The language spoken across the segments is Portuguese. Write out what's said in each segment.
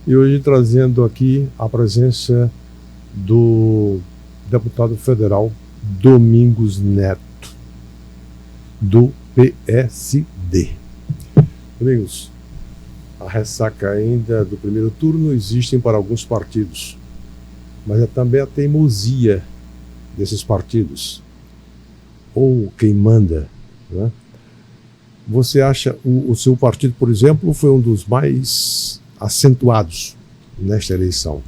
E hoje trazendo aqui a presença do deputado federal Domingos Neto, do PSD. Domingos, a ressaca ainda do primeiro turno existe para alguns partidos, mas é também a teimosia desses partidos, ou quem manda, né? Você acha o seu partido, por exemplo, foi um dos mais acentuados nesta eleição.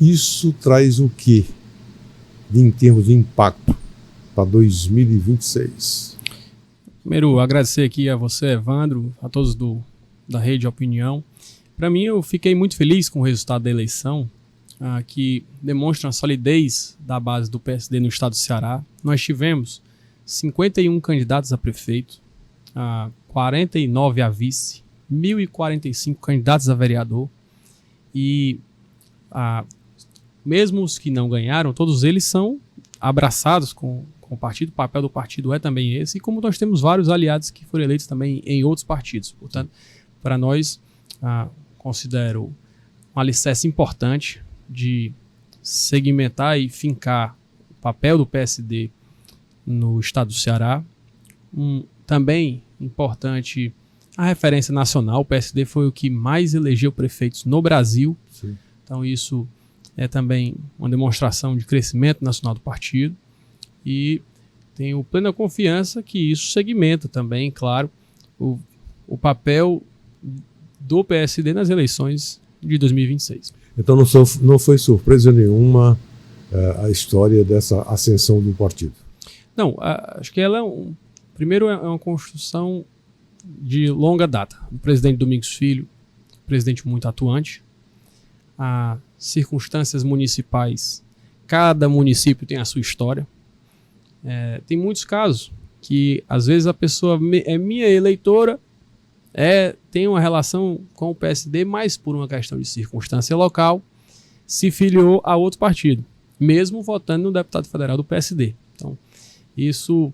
Isso traz o quê em termos de impacto para 2026? Primeiro, agradecer aqui a você, Evandro, a todos da Rede Opinião. Para mim, eu fiquei muito feliz com o resultado da eleição, que demonstra a solidez da base do PSD no estado do Ceará. Nós tivemos 51 candidatos a prefeito, 49 a vice, 1.045 candidatos a vereador e mesmo os que não ganharam, todos eles são abraçados com o partido. O papel do partido é também esse, e como nós temos vários aliados que foram eleitos também em outros partidos. Portanto, para nós, considero um alicerce importante de segmentar e fincar o papel do PSD no estado do Ceará. Também importante a referência nacional. O PSD foi o que mais elegeu prefeitos no Brasil. Sim. Então isso é também uma demonstração de crescimento nacional do partido, e tenho plena confiança que isso segmenta também, claro, o papel do PSD nas eleições de 2026. Então não foi surpresa nenhuma a história dessa ascensão do partido? Não, acho que ela primeiro é uma construção de longa data. O presidente Domingos Filho, presidente muito atuante. As circunstâncias municipais, cada município tem a sua história. Tem muitos casos que às vezes a pessoa é minha eleitora, tem uma relação com o PSD, mas por uma questão de circunstância local, se filiou a outro partido, mesmo votando no deputado federal do PSD. Então, isso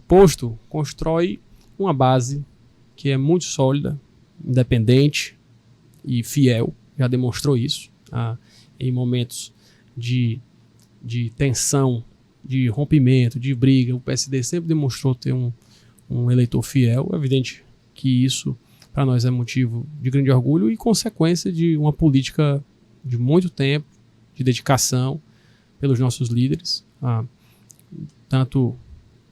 posto, constrói uma base que é muito sólida, independente e fiel. Já demonstrou isso em momentos de tensão, de rompimento, de briga. O PSD sempre demonstrou ter um eleitor fiel. É evidente que isso, para nós, é motivo de grande orgulho e consequência de uma política de muito tempo, de dedicação pelos nossos líderes. Tanto o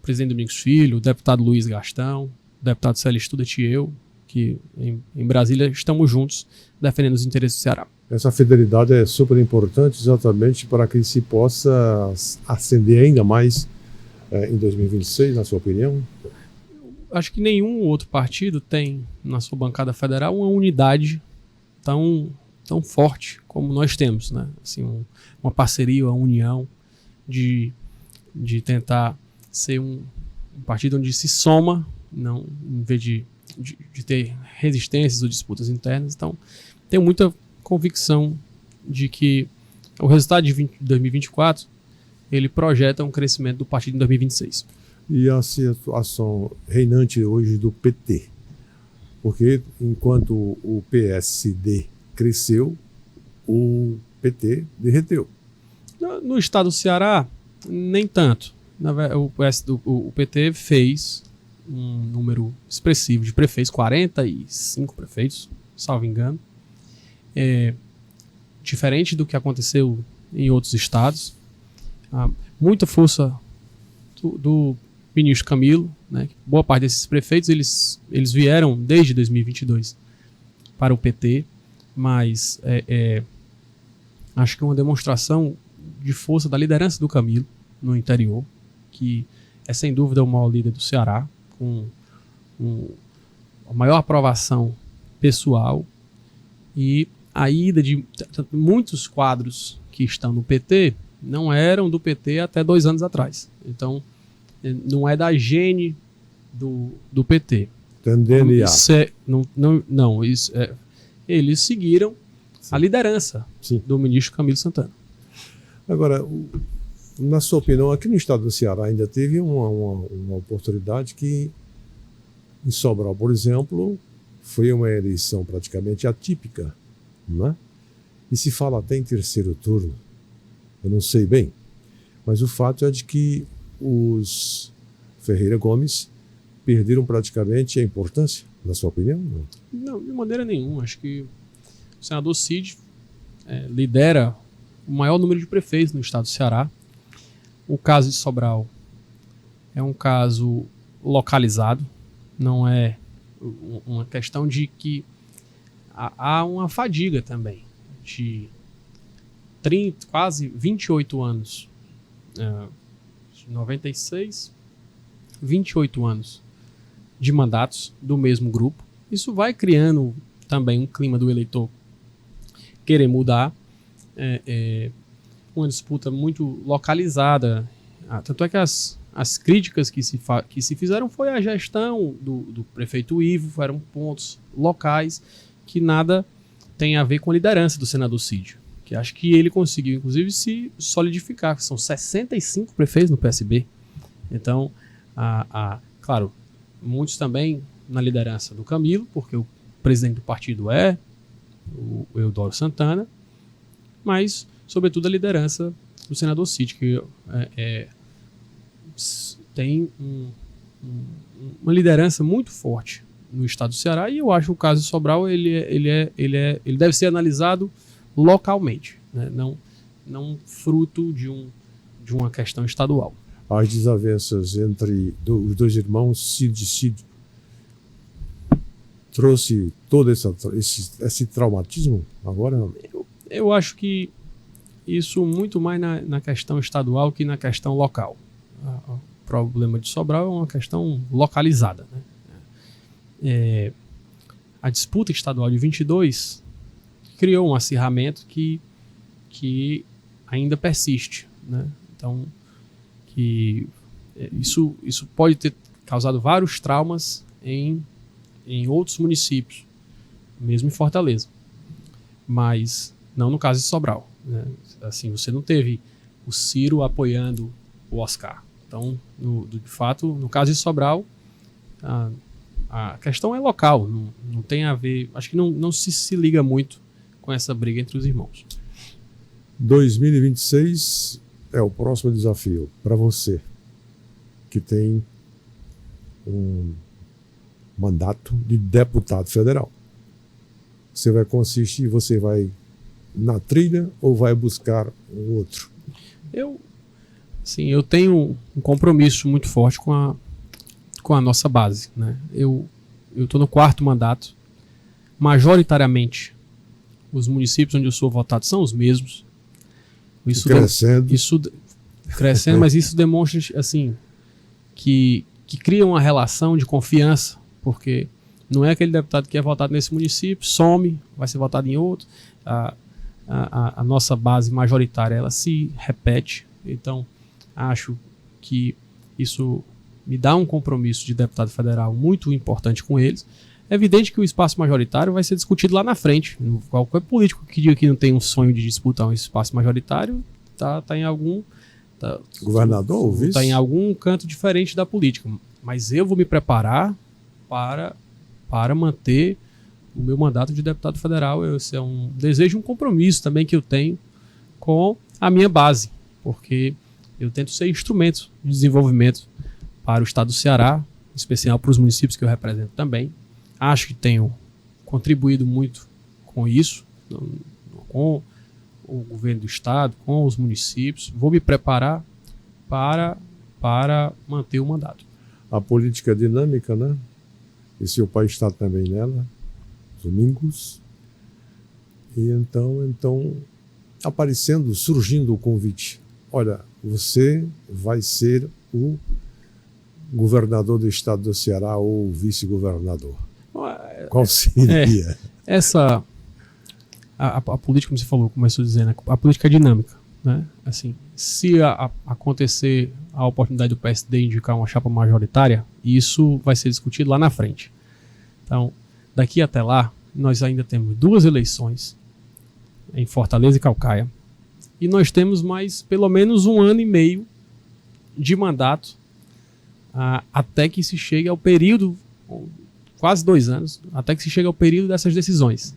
presidente Domingos Filho, o deputado Luiz Gastão, o deputado Célio Studat e eu, que em Brasília estamos juntos defendendo os interesses do Ceará. Essa fidelidade é super importante exatamente para que se possa ascender ainda mais em 2026, na sua opinião? Acho que nenhum outro partido tem na sua bancada federal uma unidade tão forte como nós temos, né? Assim, uma parceria, uma união de tentar ser um partido onde se soma, não em vez de ter resistências ou disputas internas. Então, tenho muita convicção de que o resultado de 2024 ele projeta um crescimento do partido em 2026. E a situação reinante hoje do PT? Porque enquanto o PSD cresceu, o PT derreteu. No estado do Ceará, nem tanto. O PT fez um número expressivo de prefeitos, 45 prefeitos, salvo engano. Diferente do que aconteceu em outros estados. Muita força do ministro Camilo, né? Boa parte desses prefeitos eles vieram desde 2022 para o PT, mas acho que é uma demonstração de força da liderança do Camilo no interior, que é sem dúvida o maior líder do Ceará, com a maior aprovação pessoal, e a ida de muitos quadros que estão no PT não eram do PT até 2 anos atrás. Então, não é da gene do PT. DNA. Eles seguiram a liderança do ministro Camilo Santana. Agora, na sua opinião, aqui no estado do Ceará ainda teve uma oportunidade que, em Sobral, por exemplo, foi uma eleição praticamente atípica, não é? E se fala até em terceiro turno, eu não sei bem, mas o fato é de que os Ferreira Gomes perderam praticamente a importância, na sua opinião? Não, de maneira nenhuma. Acho que o senador Cid lidera o maior número de prefeitos no estado do Ceará. O caso de Sobral é um caso localizado, não é uma questão de que há uma fadiga também de 30, quase 28 anos, 96, 28 anos de mandatos do mesmo grupo. Isso vai criando também um clima do eleitor querer mudar, uma disputa muito localizada. Tanto é que as críticas que se fizeram foi a gestão do prefeito Ivo, foram pontos locais que nada tem a ver com a liderança do senador Cid, que acho que ele conseguiu, inclusive, se solidificar. São 65 prefeitos no PSB. Então, claro, muitos também na liderança do Camilo, porque o presidente do partido é o Eudoro Santana, mas, sobretudo, a liderança do senador Cid, que tem uma liderança muito forte no estado do Ceará, e eu acho que o caso de Sobral ele deve ser analisado localmente, né? Não fruto de uma questão estadual. As desavenças entre os dois irmãos, Cid e Cid, trouxe todo esse traumatismo agora? Eu acho que isso muito mais na questão estadual que na questão local. O problema de Sobral é uma questão localizada, né? A disputa estadual de 22 criou um acirramento que ainda persiste, né? Então, isso pode ter causado vários traumas em outros municípios, mesmo em Fortaleza, mas não no caso de Sobral, né? Assim, você não teve o Ciro apoiando o Oscar. Então, de fato, no caso de Sobral, a questão é local, não tem a ver, acho que não se liga muito com essa briga entre os irmãos. 2026 é o próximo desafio para você, que tem um mandato de deputado federal. Você vai na trilha ou vai buscar um outro? Eu tenho um compromisso muito forte com a nossa base, né? Eu estou no 4º mandato. Majoritariamente, os municípios onde eu sou votado são os mesmos. Crescendo, mas isso demonstra assim, que cria uma relação de confiança, porque não é aquele deputado que é votado nesse município, some, vai ser votado em outro. A nossa base majoritária, ela se repete. Então, acho que isso me dá um compromisso de deputado federal muito importante com eles. É evidente que o espaço majoritário vai ser discutido lá na frente. Qualquer político que diga que não tem um sonho de disputar um espaço majoritário está em algum... governador ou vice? Está em algum canto diferente da política. Mas eu vou me preparar para manter o meu mandato de deputado federal. Esse é um desejo, um compromisso também que eu tenho com a minha base, porque eu tento ser instrumento de desenvolvimento para o estado do Ceará, em especial para os municípios que eu represento também. Acho que tenho contribuído muito com isso, com o governo do estado, com os municípios. Vou me preparar para manter o mandato. A política é dinâmica, né? E seu pai está também nela, Domingos. E então surgindo o convite. Olha, você vai ser o governador do estado do Ceará ou o vice-governador. Qual seria? A política, como você falou, começou dizendo, a política é dinâmica, né? Assim, se acontecer a oportunidade do PSD indicar uma chapa majoritária, isso vai ser discutido lá na frente. Então, daqui até lá, nós ainda temos 2 eleições em Fortaleza e Caucaia, e nós temos mais pelo menos 1 ano e meio de mandato até que se chegue ao período quase 2 anos, até que se chega ao período dessas decisões.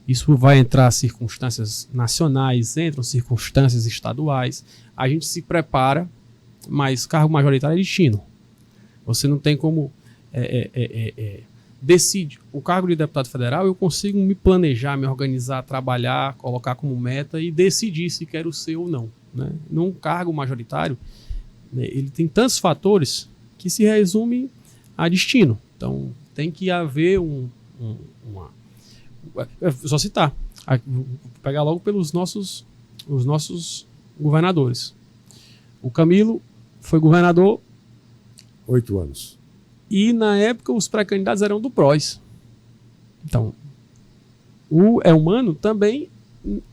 Isso vai entrar circunstâncias nacionais, entram circunstâncias estaduais. A gente se prepara, mas cargo majoritário é destino. Você não tem como decidir. O cargo de deputado federal, eu consigo me planejar, me organizar, trabalhar, colocar como meta e decidir se quero ser ou não. Né? Num cargo majoritário, né, ele tem tantos fatores que se resume a destino. Então, tem que haver só citar. Vou pegar logo pelos os nossos governadores. O Camilo foi governador 8 anos. E na época os pré-candidatos eram do PROS. Então, o Elmano também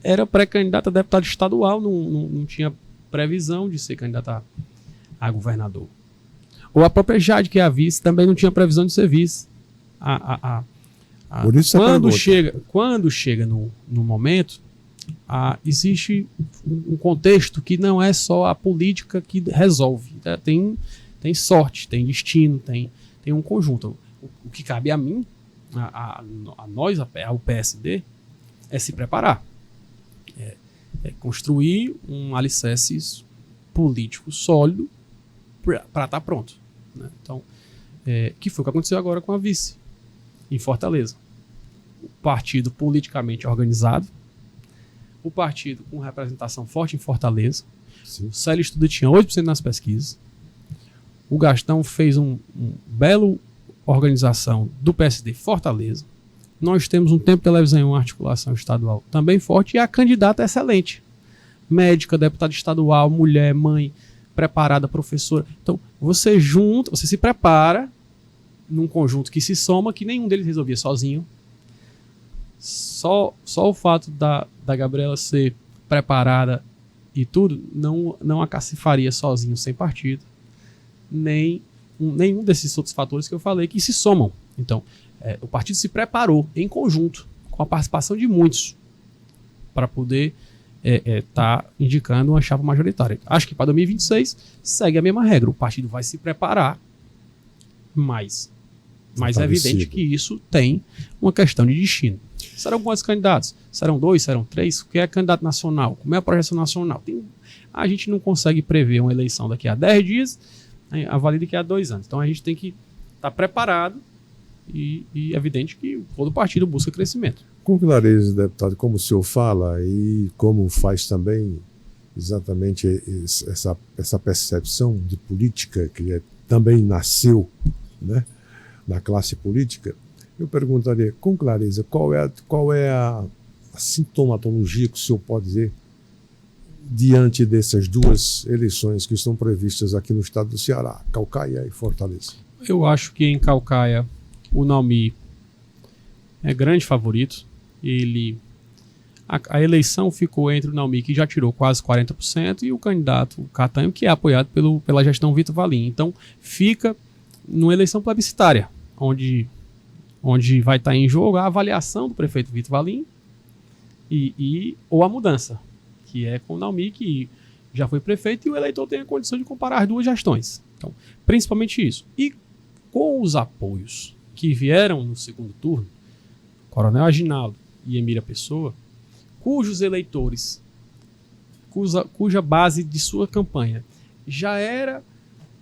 era pré-candidato a deputado estadual, não tinha previsão de ser candidato a governador. Ou a própria Jade, que é a vice, também não tinha previsão de ser vice. Por isso quando chega no momento, existe um contexto que não é só a política que resolve. Tem sorte, tem destino, tem um conjunto. O que cabe a mim, a nós, ao PSD, é se preparar. É construir um alicerce político sólido para estar pronto. Né? Então, que foi o que aconteceu agora com a vice, em Fortaleza. O partido politicamente organizado, o partido com representação forte em Fortaleza. Sim. O Célio Estuda tinha 8% nas pesquisas. O Gastão fez um belo organização do PSD Fortaleza. Nós temos um tempo de televisão e uma articulação estadual também forte e a candidata é excelente. Médica, deputada estadual, mulher, mãe, preparada, professora. Então, você se prepara num conjunto que se soma, que nenhum deles resolvia sozinho. Só o fato da Gabriela ser preparada e tudo, não a cacifaria sozinho, sem partido. Nenhum desses outros fatores que eu falei que se somam. Então, o partido se preparou em conjunto, com a participação de muitos, para poder tá indicando uma chapa majoritária. Acho que para 2026 segue a mesma regra. O partido vai se preparar, mas é evidente que isso tem uma questão de destino. Serão quantos candidatos? Serão 2? Serão 3? O que é candidato nacional? Como é a projeção nacional? A gente não consegue prever uma eleição daqui a 10 dias, avalia daqui a 2 anos. Então a gente tem que estar preparado e é evidente que todo partido busca crescimento. Com clareza, deputado, como o senhor fala e como faz também exatamente essa percepção de política que também nasceu, né, na classe política, eu perguntaria com clareza qual é a sintomatologia que o senhor pode dizer diante dessas 2 eleições que estão previstas aqui no estado do Ceará, Caucaia e Fortaleza. Eu acho que em Caucaia o Naumi é grande favorito. A eleição ficou entre o Naumi, que já tirou quase 40%, e o candidato Catanho, que é apoiado pela gestão Vitor Valim. Então fica numa eleição plebiscitária, onde vai estar em jogo a avaliação do prefeito Vitor Valim ou a mudança, que é com o Naumi, que já foi prefeito, e o eleitor tem a condição de comparar as 2 gestões. Então, principalmente isso. E com os apoios que vieram no segundo turno, Coronel Aginaldo e Emília Pessoa, cujos eleitores, cuja base de sua campanha já era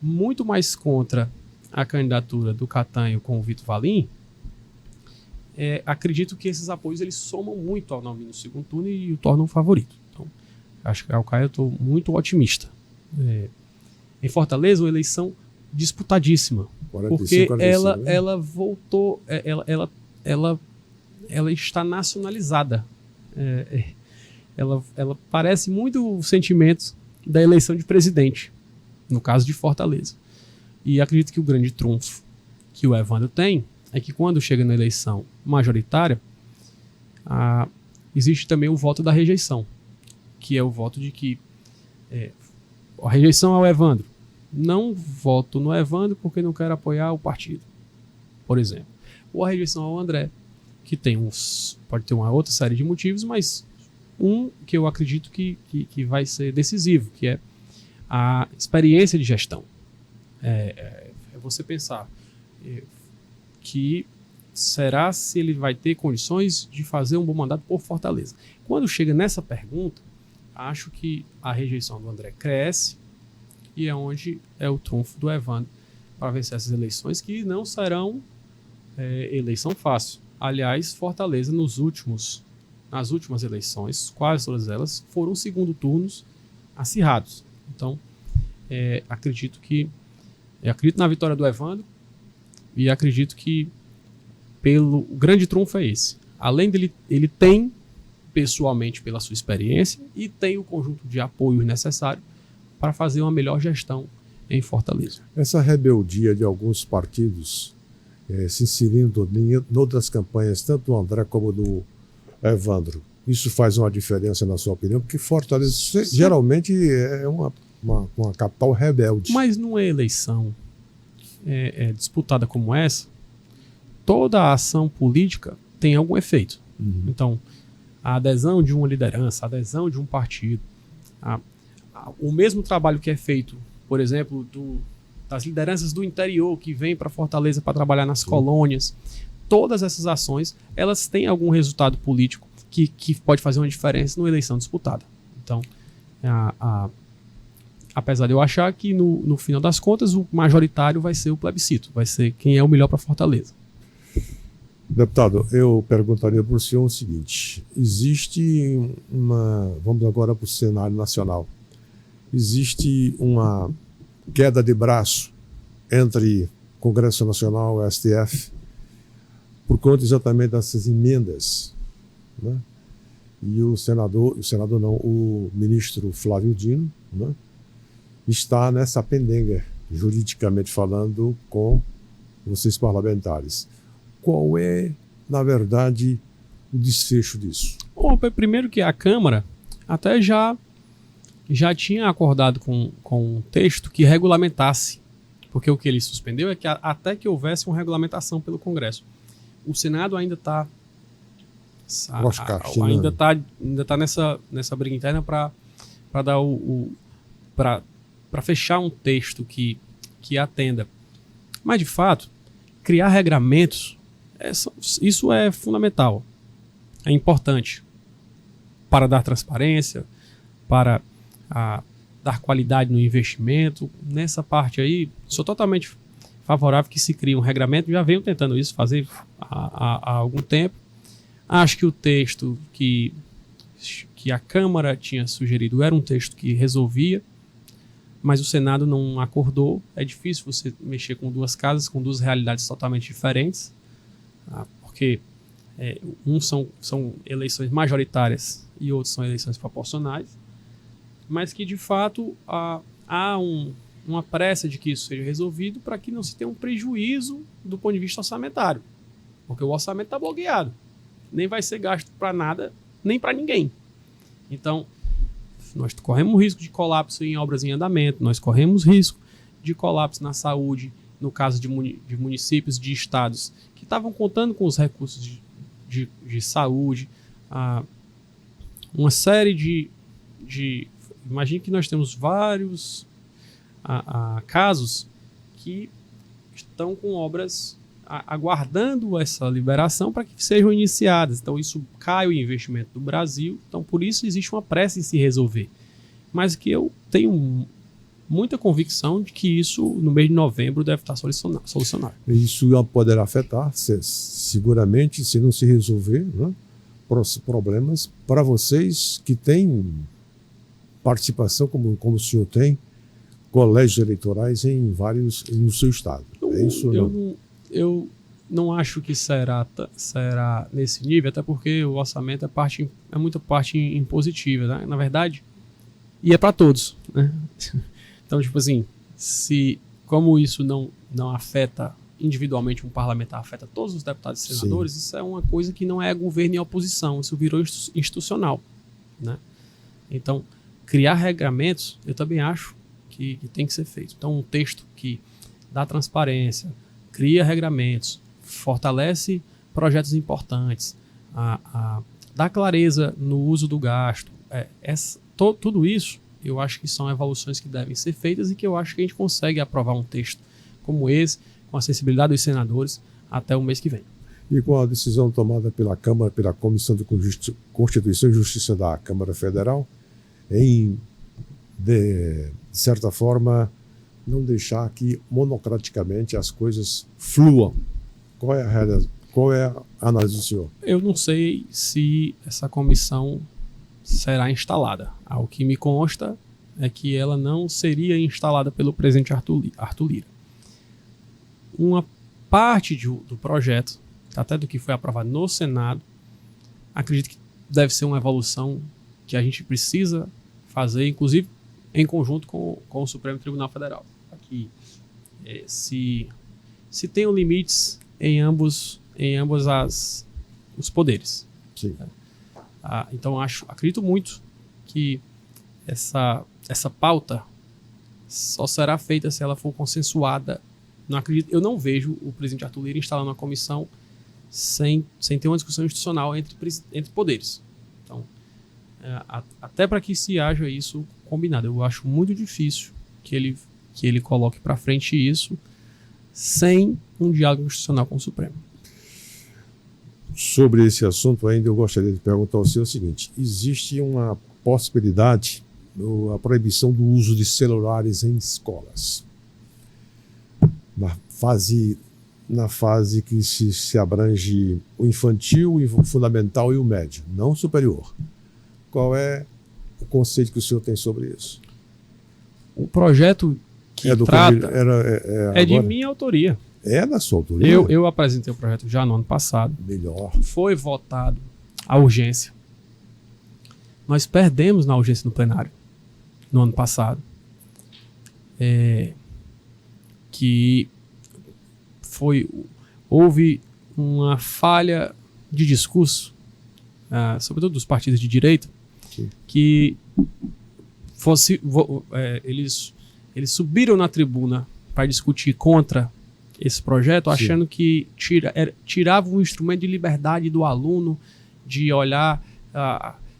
muito mais contra a candidatura do Catanho com o Vitor Valim, acredito que esses apoios eles somam muito ao Naumi no segundo turno e o tornam favorito. Então, acho que ao Caio eu estou muito otimista. Em Fortaleza, uma eleição disputadíssima, 45, porque ela voltou, ela está nacionalizada. Ela parece muito o sentimento da eleição de presidente, no caso de Fortaleza. E acredito que o grande trunfo que o Evandro tem é que quando chega na eleição majoritária, existe também o voto da rejeição, que é o voto de que a rejeição ao Evandro. Não voto no Evandro porque não quero apoiar o partido, por exemplo. Ou a rejeição ao André, que pode ter uma outra série de motivos, mas um que eu acredito que vai ser decisivo, que é a experiência de gestão. É você pensar que será se ele vai ter condições de fazer um bom mandato por Fortaleza. Quando chega nessa pergunta, acho que a rejeição do André cresce e é onde é o trunfo do Evandro para vencer essas eleições, que não serão eleição fácil. Aliás, Fortaleza, nas últimas eleições, quase todas elas, foram segundo turnos acirrados. Então, acredito na vitória do Evandro e acredito que o grande trunfo é esse. Além dele, ele tem, pessoalmente, pela sua experiência, e tem o conjunto de apoios necessário para fazer uma melhor gestão em Fortaleza. Essa rebeldia de alguns partidos se inserindo em outras campanhas, tanto do André como do Evandro, isso faz uma diferença na sua opinião? Porque Fortaleza geralmente é uma capital rebelde. Mas numa eleição disputada como essa, toda a ação política tem algum efeito. Uhum. Então, a adesão de uma liderança, a adesão de um partido, o mesmo trabalho que é feito, por exemplo, das lideranças do interior que vêm para Fortaleza para trabalhar nas colônias, todas essas ações, elas têm algum resultado político que pode fazer uma diferença numa eleição disputada. Então, apesar de eu achar que no final das contas o majoritário vai ser o plebiscito, vai ser quem é o melhor para Fortaleza. Deputado, eu perguntaria para o senhor o seguinte: existe vamos agora para o cenário nacional, existe uma queda de braço entre Congresso Nacional e STF por conta exatamente dessas emendas, né? E o ministro Flávio Dino, né, está nessa pendenga, juridicamente falando, com vocês parlamentares. Qual é, na verdade, o desfecho disso? Bom, primeiro que a Câmara até já tinha acordado com um texto que regulamentasse, porque o que ele suspendeu é que até que houvesse uma regulamentação pelo Congresso. O Senado ainda está nessa briga interna para dar para fechar um texto que atenda. Mas, de fato, criar regramentos, isso é fundamental, é importante para dar transparência, para dar qualidade no investimento. Nessa parte aí, sou totalmente favorável que se crie um regramento. Já venho tentando isso fazer há algum tempo. Acho que o texto que a Câmara tinha sugerido era um texto que resolvia, mas o Senado não acordou. É difícil você mexer com duas casas, com duas realidades totalmente diferentes, porque são eleições majoritárias e outros são eleições proporcionais, mas que de fato há uma pressa de que isso seja resolvido para que não se tenha um prejuízo do ponto de vista orçamentário, porque o orçamento está bloqueado, nem vai ser gasto para nada, nem para ninguém. Então, nós corremos risco de colapso em obras em andamento, nós corremos risco de colapso na saúde, no caso de municípios, de estados que estavam contando com os recursos de saúde, uma série de imagine que nós temos vários casos que estão com obras aguardando essa liberação para que sejam iniciadas. Então isso cai o investimento do Brasil. Então por isso existe uma pressa em se resolver. Mas que eu tenho muita convicção de que isso no mês de novembro deve estar solucionado. Isso poderá afetar, seguramente, se não se resolver, né, problemas para vocês que têm participação, como o senhor tem, colégios eleitorais no seu estado. É isso? Eu não acho que será nesse nível, até porque o orçamento é muita parte impositiva, né? Na verdade, e é para todos, né? Então, tipo assim, como isso não afeta individualmente um parlamentar, afeta todos os deputados e senadores, sim, isso é uma coisa que não é governo e oposição, isso virou institucional, né? Então, criar regramentos, eu também acho que tem que ser feito. Então, um texto que dá transparência, cria regramentos, fortalece projetos importantes, dá clareza no uso do gasto. Tudo isso, eu acho que são evoluções que devem ser feitas e que eu acho que a gente consegue aprovar um texto como esse, com a sensibilidade dos senadores, até o mês que vem. E com a decisão tomada pela Câmara, pela Comissão de Constituição e Justiça da Câmara Federal, de certa forma, não deixar que monocraticamente as coisas fluam. Qual é a análise do senhor? Eu não sei se essa comissão será instalada. O que me consta é que ela não seria instalada pelo presidente Arthur Lira. Uma parte do projeto, até do que foi aprovado no Senado, acredito que deve ser uma evolução que a gente precisa fazer, inclusive em conjunto com o Supremo Tribunal Federal. Aqui, se tenham limites em ambos os poderes. Sim. Então acredito muito que essa pauta só será feita se ela for consensuada. Eu não vejo o presidente Arthur Lira instalando uma comissão sem ter uma discussão institucional entre poderes. Então, até para que se haja isso combinado, eu acho muito difícil que ele coloque para frente isso sem um diálogo institucional com o Supremo. Sobre esse assunto ainda eu gostaria de perguntar ao senhor o seguinte: existe uma possibilidade, a proibição do uso de celulares em escolas, na fase que se abrange o infantil, o fundamental e o médio, não o superior. Qual é o conceito que o senhor tem sobre isso? O projeto que trata é de agora? minha autoria. É da sua autoria? Eu apresentei o projeto já no ano passado. Melhor. Foi votado a urgência. Nós perdemos na urgência no plenário no ano passado. Houve uma falha de discurso, sobretudo dos partidos de direita, sim, que eles subiram na tribuna para discutir contra esse projeto, achando sim, que tirava um instrumento de liberdade do aluno, de olhar,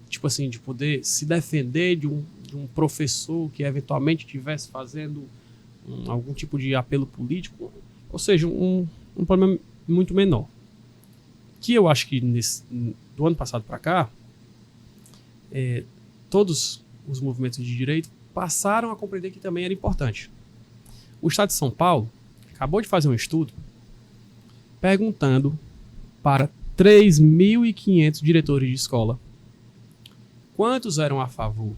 tipo assim, de poder se defender de um professor que eventualmente estivesse fazendo algum tipo de apelo político, ou seja, um problema muito menor. Que eu acho que do ano passado para cá, todos os movimentos de direita passaram a compreender que também era importante. O Estado de São Paulo acabou de fazer um estudo perguntando para 3.500 diretores de escola quantos eram a favor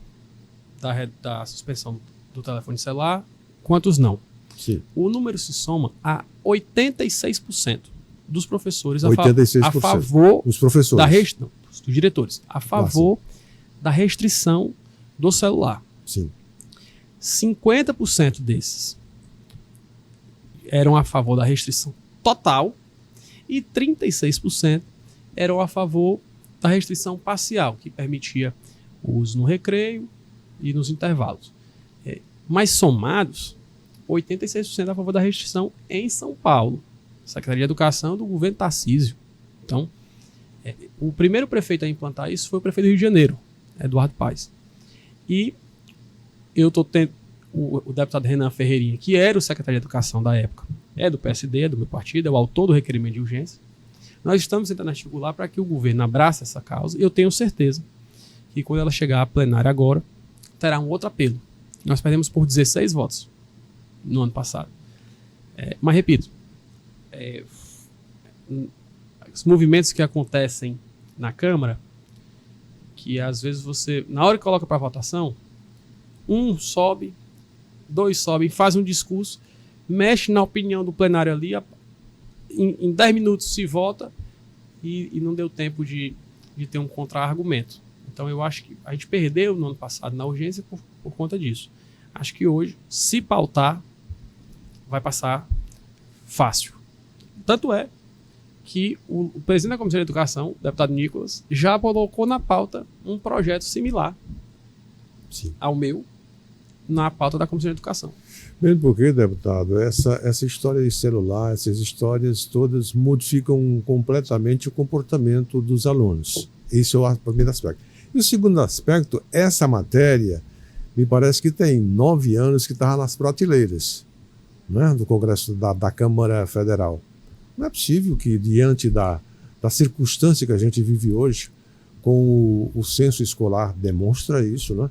da suspensão do telefone celular, quantos não. Sim. O número se soma a 86% dos professores 86%. A favor os professores. Dos diretores, a favor da restrição do celular. Sim. 50% desses eram a favor da restrição total e 36% eram a favor da restrição parcial, que permitia o uso no recreio e nos intervalos. Mas somados, 86% a favor da restrição em São Paulo. Secretaria de Educação do governo Tarcísio. Então, o primeiro prefeito a implantar isso foi o prefeito do Rio de Janeiro, Eduardo Paes. E eu estou tendo o deputado Renan Ferreirinha, que era o secretário de Educação da época, é do PSD, é do meu partido, é o autor do requerimento de urgência. Nós estamos tentando articular para que o governo abrace essa causa. Eu tenho certeza que quando ela chegar à plenária agora, terá um outro apelo. Nós perdemos por 16 votos no ano passado. Mas repito, os movimentos que acontecem na Câmara, que às vezes você, na hora que coloca para votação, um sobe, dois sobem, faz um discurso, mexe na opinião do plenário ali, em 10 minutos se vota e não deu tempo de ter um contra-argumento. Então eu acho que a gente perdeu no ano passado na urgência por conta disso. Acho que hoje, se pautar, vai passar fácil. Tanto é que o presidente da Comissão de Educação, o deputado Nicolas, já colocou na pauta um projeto similar ao meu, na pauta da Comissão de Educação. Mesmo porque, deputado, essa história de celular, essas histórias todas modificam completamente o comportamento dos alunos. Esse é o primeiro aspecto. E o segundo aspecto, essa matéria, me parece que tem 9 anos que estava nas prateleiras, né, do Congresso da Câmara Federal. Não é possível que, diante da circunstância que a gente vive hoje, com o censo escolar demonstra isso, né?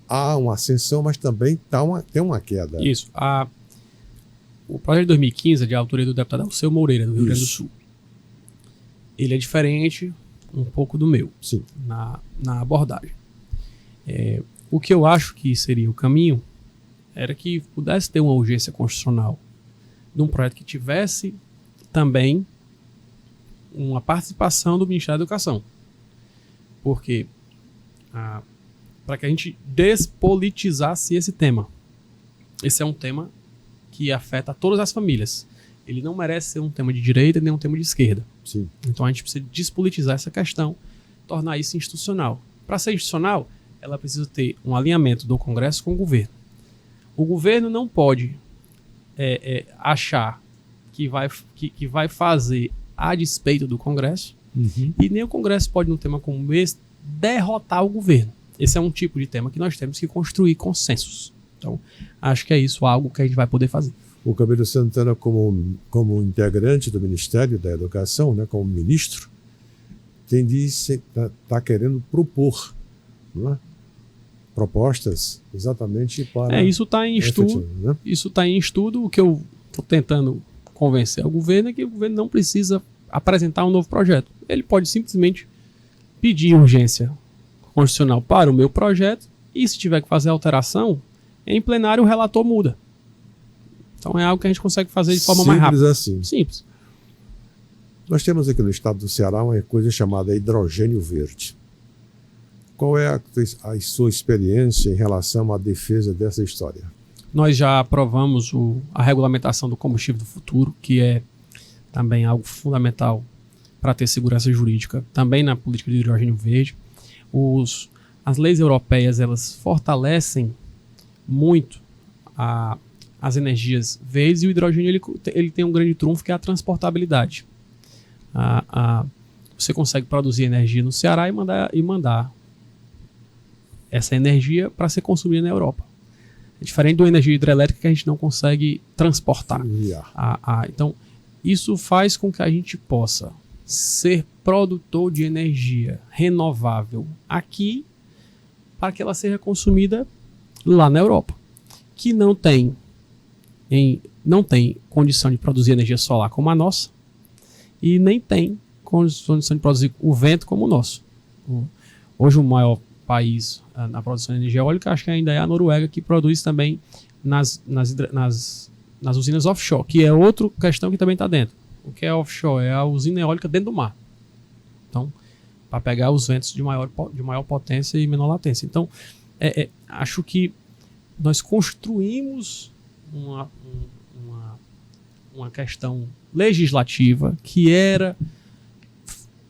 Há uma ascensão, mas também tem uma queda. Isso. O projeto de 2015 é de autoria do deputado Alceu Moreira, do Rio Grande do Sul. Ele é diferente um pouco do meu, sim, na abordagem. O que eu acho que seria o caminho era que pudesse ter uma urgência constitucional de um projeto que tivesse também uma participação do Ministério da Educação. Porque para que a gente despolitizasse esse tema. Esse é um tema que afeta todas as famílias. Ele não merece ser um tema de direita nem um tema de esquerda. Sim. Então a gente precisa despolitizar essa questão, tornar isso institucional. Para ser institucional, ela precisa ter um alinhamento do Congresso com o governo. O governo não pode achar que vai fazer a despeito do Congresso, e nem o Congresso pode, num tema como esse, derrotar o governo. Esse é um tipo de tema que nós temos que construir consensos. Então, acho que é isso algo que a gente vai poder fazer. O Camilo Santana, como integrante do Ministério da Educação, né, como ministro, está querendo propor, não é? Propostas exatamente para... Isso está em estudo. Né? Isso está em estudo. O que eu estou tentando convencer o governo é que o governo não precisa apresentar um novo projeto. Ele pode simplesmente pedir urgência constitucional para o meu projeto e, se tiver que fazer alteração, em plenário o relator muda. Então é algo que a gente consegue fazer de forma mais rápida. Assim. Simples. Nós temos aqui no estado do Ceará uma coisa chamada hidrogênio verde. Qual é a sua experiência em relação à defesa dessa história? Nós já aprovamos a regulamentação do combustível do futuro, que é também algo fundamental para ter segurança jurídica, também na política de hidrogênio verde. As leis europeias, elas fortalecem muito as energias verdes, e o hidrogênio ele tem um grande trunfo, que é a transportabilidade. Você consegue produzir energia no Ceará e mandar essa energia para ser consumida na Europa. É diferente da energia hidrelétrica, que a gente não consegue transportar. Então, isso faz com que a gente possa ser produtor de energia renovável aqui, para que ela seja consumida lá na Europa, que não tem condição de produzir energia solar como a nossa, e nem tem condição de produzir o vento como o nosso. Hoje o maior país na produção de energia eólica, acho que ainda é a Noruega, que produz também nas usinas offshore, que é outra questão que também está dentro. O que é offshore? É a usina eólica dentro do mar. Então, para pegar os ventos de maior potência e menor latência. Então, acho que nós construímos uma questão legislativa que era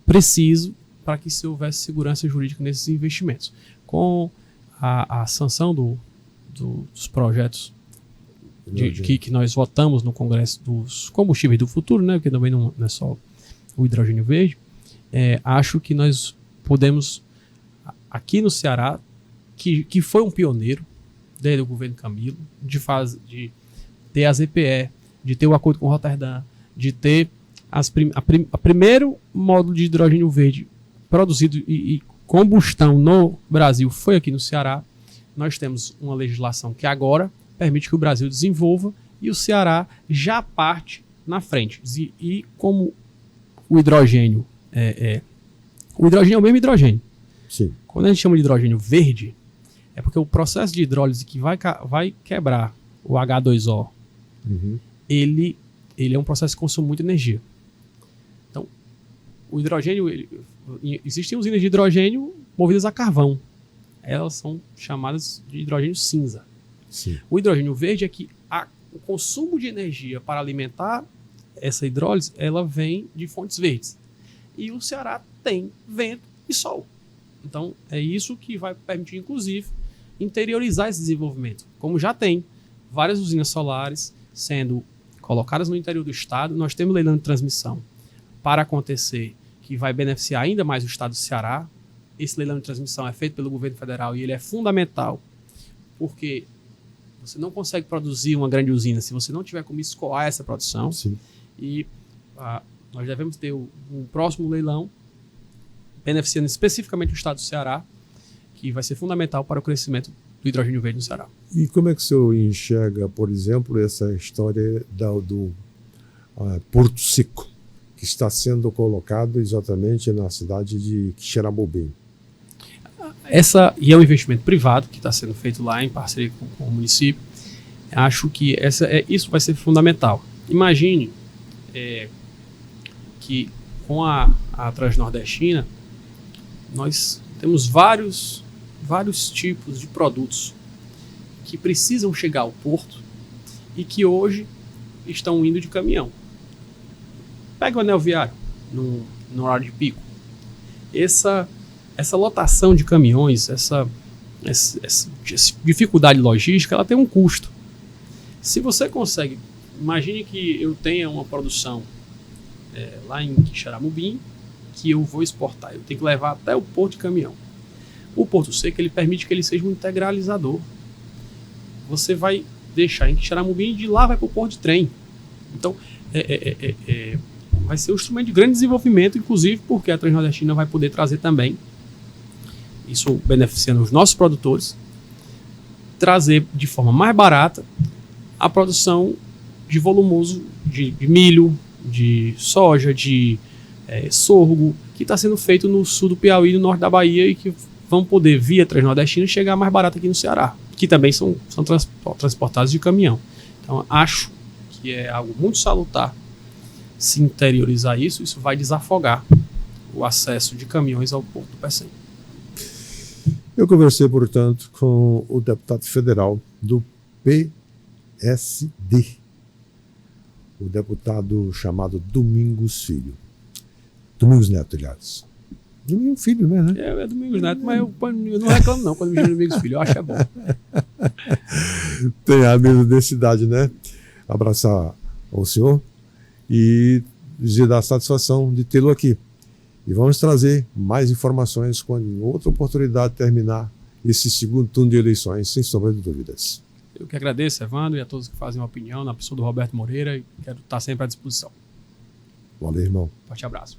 preciso para que se houvesse segurança jurídica nesses investimentos. Com a sanção dos projetos que nós votamos no Congresso dos combustíveis do futuro, né, porque também não é só o hidrogênio verde, acho que nós podemos, aqui no Ceará, que foi um pioneiro desde o governo Camilo, de ter as EPE, de ter o acordo com Roterdã, de ter a primeiro módulo de hidrogênio verde produzido e combustão no Brasil foi aqui no Ceará. Nós temos uma legislação que agora permite que o Brasil desenvolva, e o Ceará já parte na frente. E como o hidrogênio é o mesmo hidrogênio. Sim. Quando a gente chama de hidrogênio verde, é porque o processo de hidrólise que vai quebrar o H2O, ele é um processo que consome muita energia. Então, o hidrogênio, existem usinas de hidrogênio movidas a carvão. Elas são chamadas de hidrogênio cinza. Sim. O hidrogênio verde é que o consumo de energia para alimentar essa hidrólise, ela vem de fontes verdes. E o Ceará tem vento e sol. Então, é isso que vai permitir, inclusive, interiorizar esse desenvolvimento. Como já tem várias usinas solares sendo colocadas no interior do estado, nós temos leilão de transmissão para acontecer, que vai beneficiar ainda mais o estado do Ceará. Esse leilão de transmissão é feito pelo governo federal e ele é fundamental, porque você não consegue produzir uma grande usina se você não tiver como escoar essa produção. Sim. E nós devemos ter um próximo leilão beneficiando especificamente o estado do Ceará, que vai ser fundamental para o crescimento do hidrogênio verde no Ceará. E como é que o senhor enxerga, por exemplo, essa história do Porto Seco, que está sendo colocado exatamente na cidade de Quixeramobim? E é um investimento privado que está sendo feito lá em parceria com o município. Acho que isso vai ser fundamental. Imagine que com a Transnordestina nós temos vários tipos de produtos que precisam chegar ao porto e que hoje estão indo de caminhão. Pega o anel viário no horário de pico. Essa lotação de caminhões, essa dificuldade logística, ela tem um custo. Se você consegue, imagine que eu tenha uma produção lá em Quixeramobim, que eu vou exportar, eu tenho que levar até o porto de caminhão. O Porto Seco ele permite que ele seja um integralizador. Você vai deixar em Quixeramobim e de lá vai para o porto de trem. Então, vai ser um instrumento de grande desenvolvimento, inclusive porque a Transnordestina vai poder trazer também, isso beneficiando os nossos produtores, trazer de forma mais barata a produção de volumoso de milho, de soja, de sorgo, que está sendo feito no sul do Piauí e no norte da Bahia e que vão poder, via Transnordestina, chegar mais barato aqui no Ceará, que também são transportados de caminhão. Então, acho que é algo muito salutar se interiorizar isso vai desafogar o acesso de caminhões ao Porto do Pecém. Eu conversei, portanto, com o deputado federal do PSD, o deputado chamado Domingos Filho. Domingos Neto, aliás. Domingos Filho, né? É Domingos Neto, mas eu não reclamo não quando me chamo Domingos Filho, eu acho que é bom. Tem a mesma densidade, né? Abraçar o senhor e dizer da satisfação de tê-lo aqui. E vamos trazer mais informações quando em outra oportunidade terminar esse segundo turno de eleições, sem sombra de dúvidas. Eu que agradeço, Evandro, e a todos que fazem uma opinião, na pessoa do Roberto Moreira, e quero estar sempre à disposição. Valeu, irmão. Forte abraço.